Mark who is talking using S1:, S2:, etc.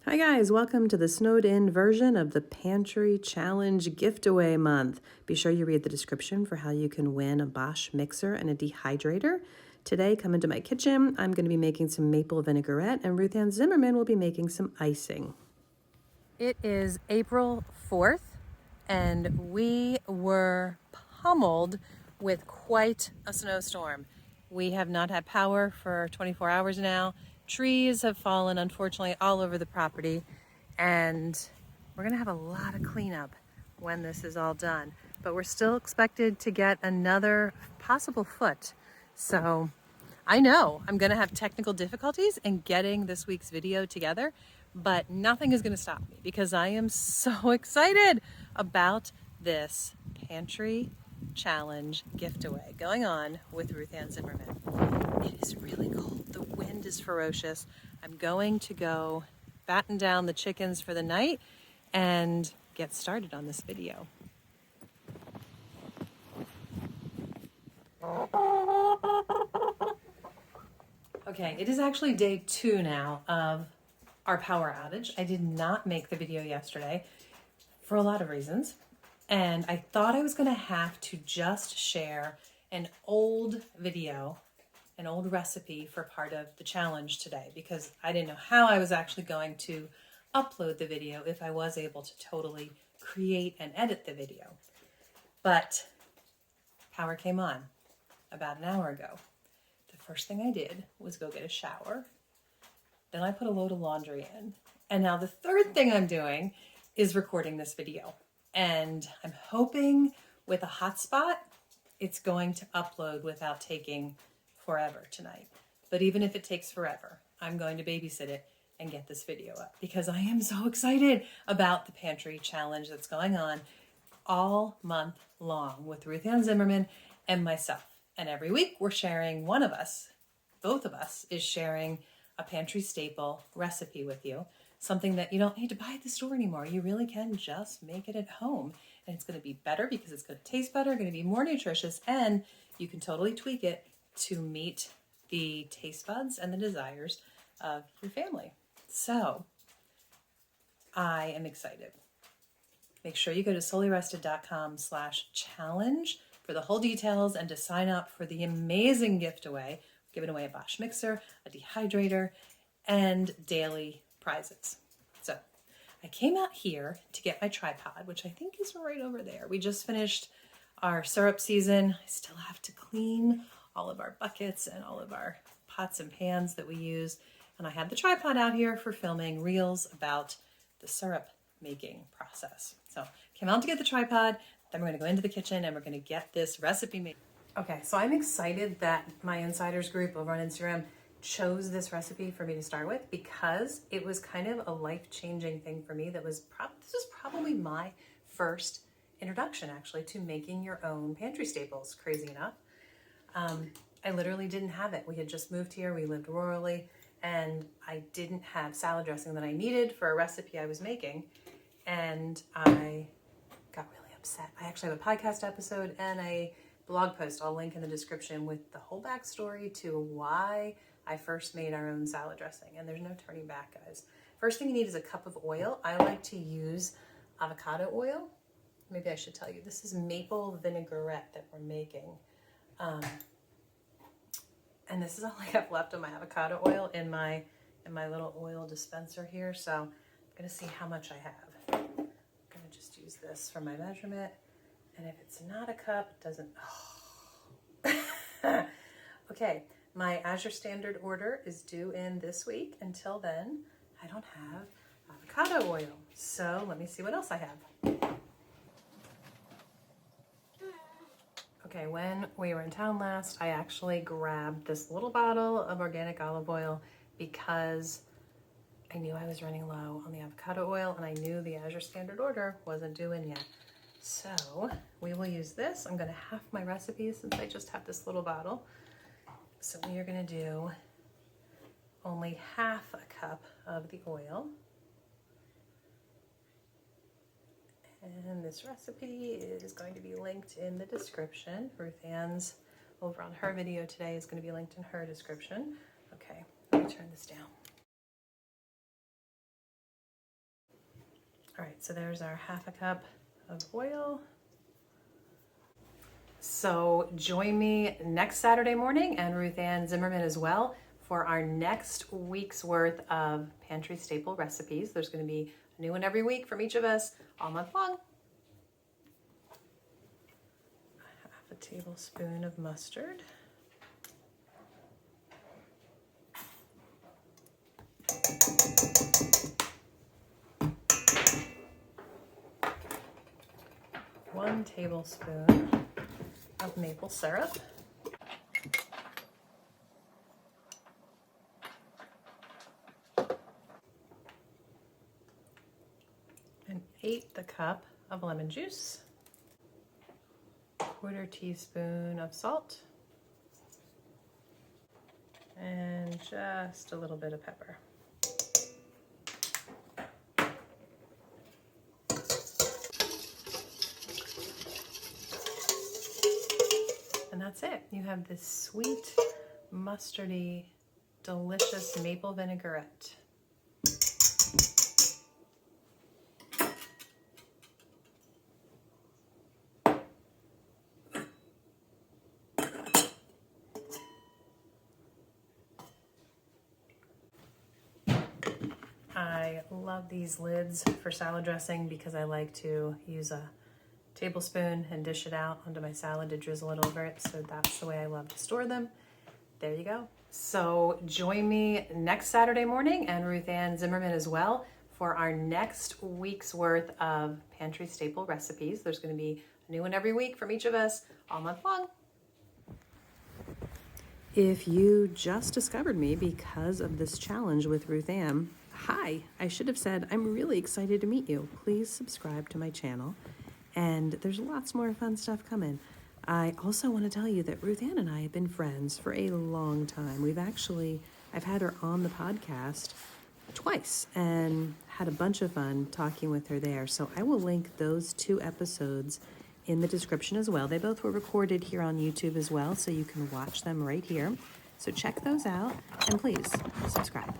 S1: Hi guys, welcome to the snowed in version of the Pantry Challenge giveaway month. Be sure you read the description for how you can win a Bosch mixer and a dehydrator. Today, come into my kitchen. I'm going to be making some maple vinaigrette, and RuthAnn Zimmerman will be making some icing. It is April 4th, and we were pummeled with quite a snowstorm. We have not had power for 24 hours now. Trees have fallen, unfortunately, all over the property, and we're gonna have a lot of cleanup when this is all done. But we're still expected to get another possible foot. So I know I'm gonna have technical difficulties in getting this week's video together, but nothing is gonna stop me because I am so excited about this Pantry Challenge giveaway going on with RuthAnn Zimmerman. It is really cold. The wind is ferocious. I'm going to go batten down the chickens for the night and get started on this video. Okay, it is actually day 2 now of our power outage. I did not make the video yesterday for a lot of reasons. And I thought I was gonna have to just share an old video, an old recipe for part of the challenge today, because I didn't know how I was actually going to upload the video if I was able to totally create and edit the video. But power came on about an hour ago. The first thing I did was go get a shower. Then I put a load of laundry in. And now the third thing I'm doing is recording this video. And I'm hoping with a hotspot, it's going to upload without taking forever tonight. But even if it takes forever, I'm going to babysit it and get this video up because I am so excited about the Pantry Challenge that's going on all month long with RuthAnn Zimmerman and myself. And every week we're sharing, one of us, both of us, is sharing a pantry staple recipe with you. Something that you don't need to buy at the store anymore. You really can just make it at home. And it's gonna be better because it's gonna taste better, gonna be more nutritious, and you can totally tweak it to meet the taste buds and the desires of your family. So I am excited. Make sure you go to solelyrested.com/challenge for the whole details and to sign up for the amazing giveaway. We're giving away a Bosch mixer, a dehydrator, and daily prizes. So I came out here to get my tripod, which I think is right over there. We just finished our syrup season. I still have to clean all of our buckets and all of our pots and pans that we use. And I had the tripod out here for filming reels about the syrup making process. So came out to get the tripod, then we're gonna go into the kitchen and we're gonna get this recipe made. Okay, so I'm excited that my insiders group over on Instagram chose this recipe for me to start with because it was kind of a life-changing thing for me. This was probably my first introduction actually to making your own pantry staples, crazy enough. I literally didn't have it. We had just moved here, we lived rurally, and I didn't have salad dressing that I needed for a recipe I was making. And I got really upset. I actually have a podcast episode and a blog post I'll link in the description with the whole backstory to why I first made our own salad dressing. And there's no turning back, guys. First thing you need is a cup of oil. I like to use avocado oil. Maybe I should tell you, this is maple vinaigrette that we're making. And this is all I have left of my avocado oil in my little oil dispenser here. So I'm gonna see how much I have. I'm gonna just use this for my measurement. And if it's not a cup, it doesn't, oh. Okay, my Azure Standard order is due in this week. Until then, I don't have avocado oil. So let me see what else I have. Okay, when we were in town last, I actually grabbed this little bottle of organic olive oil because I knew I was running low on the avocado oil and I knew the Azure Standard order wasn't due in yet. So we will use this. I'm gonna half my recipe since I just have this little bottle. So we are gonna do only half a cup of the oil. And this recipe is going to be linked in the description. RuthAnn's over on her video today is going to be linked in her description. Okay, let me turn this down. All right, so there's our 1/2 cup of oil. So join me next Saturday morning, and RuthAnn Zimmerman as well, for our next week's worth of pantry staple recipes. There's going to be a new one every week from each of us all month long. 1/2 tablespoon of mustard. One tablespoon of maple syrup. An 1/8 cup of lemon juice. 1/4 teaspoon of salt. And just a little bit of pepper. And that's it. You have this sweet, mustardy, delicious maple vinaigrette. I love these lids for salad dressing because I like to use a tablespoon and dish it out onto my salad to drizzle it over it. So that's the way I love to store them. There you go. So join me next Saturday morning, and RuthAnn Zimmerman as well, for our next week's worth of pantry staple recipes. There's going to be a new one every week from each of us all month long. If you just discovered me because of this challenge with RuthAnn, hi, I should have said I'm really excited to meet you. Please subscribe to my channel, and there's lots more fun stuff coming. I also want to tell you that RuthAnn and I have been friends for a long time. I've had her on the podcast twice and had a bunch of fun talking with her there. So I will link those 2 episodes in the description as well. They both were recorded here on YouTube as well, so you can watch them right here. So check those out, and please subscribe.